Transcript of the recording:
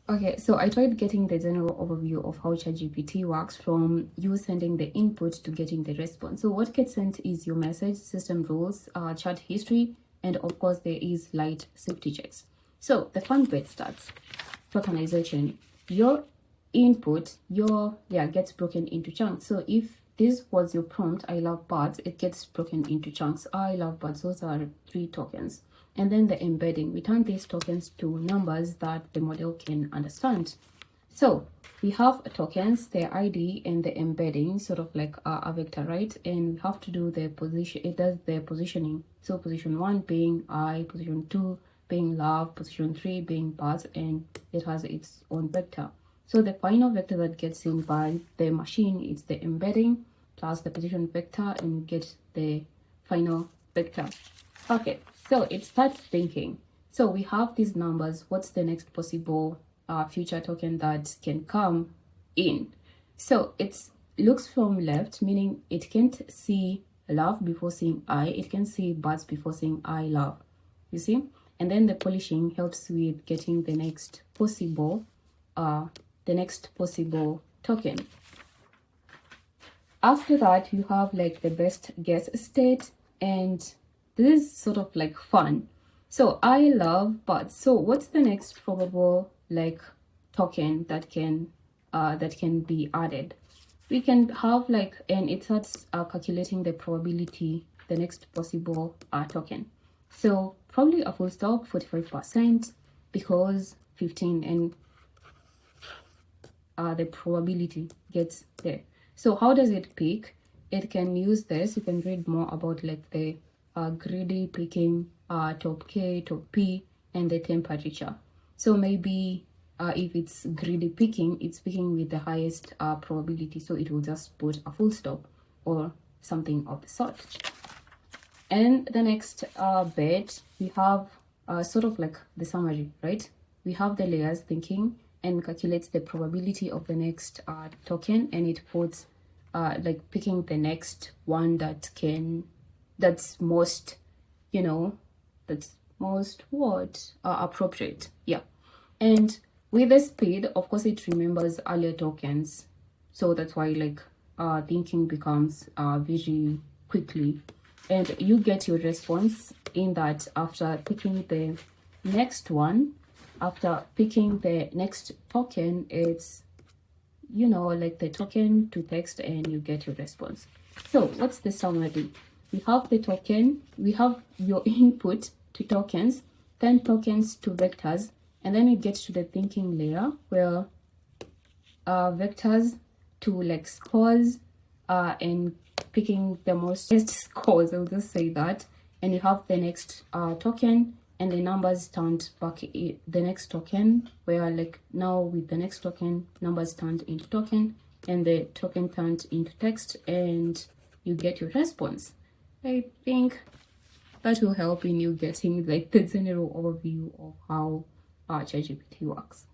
Okay, so I tried getting the general overview of how ChatGPT works from you sending the input to getting the response. So what gets sent is your message, system rules, chat history, and of course there is light safety checks. So the fun bit starts. Tokenization. Your input, gets broken into chunks. So if this was your prompt, I love birds, it gets broken into chunks. I love birds, those are 3 tokens. And then the embedding, we turn these tokens to numbers that the model can understand. So we have tokens, the ID, and the embedding, sort of like a vector, right? And we have to do the position, it does the positioning. So position 1 being I, position 2 being love, position 3 being birds, and it has its own vector. So the final vector that gets seen by the machine is the embedding plus the position vector, and you get the final vector. Okay, so it starts thinking. So we have these numbers. What's the next possible future token that can come in? So it looks from left, meaning it can't see love before seeing I. It can see birds before seeing I love. You see? And then the polishing helps with getting the next possible token. After that, you have like the best guess state, and this is sort of like fun. So I love birds. So what's the next probable like token that can be added? We can have like, and it starts calculating the probability, the next possible token. So probably a full stop, 45%, because 15, and the probability gets there. So how does it pick? It can use this. You can read more about like the greedy picking, top K, top P, and the temperature. So maybe if it's greedy picking, it's picking with the highest probability. So it will just put a full stop or something of the sort. And the next bit, we have sort of like the summary, right? We have the layers thinking and calculates the probability of the next token, and it puts like picking the next one that's most, appropriate. Yeah. And with the speed, of course, it remembers earlier tokens. So that's why like thinking becomes very quickly. And you get your response in that after picking the next one, after picking the next token, it's like the token to text, and you get your response. So what's the summary? We have the token, we have your input to tokens, then tokens to vectors, and then it gets to the thinking layer where vectors to like scores and picking the most best scores, I'll just say that, and you have the next token, and the numbers turned back the next token, where like now with the next token, numbers turned into token, and the token turned into text, and you get your response. I think that will help in you getting like the general overview of how ChatGPT works.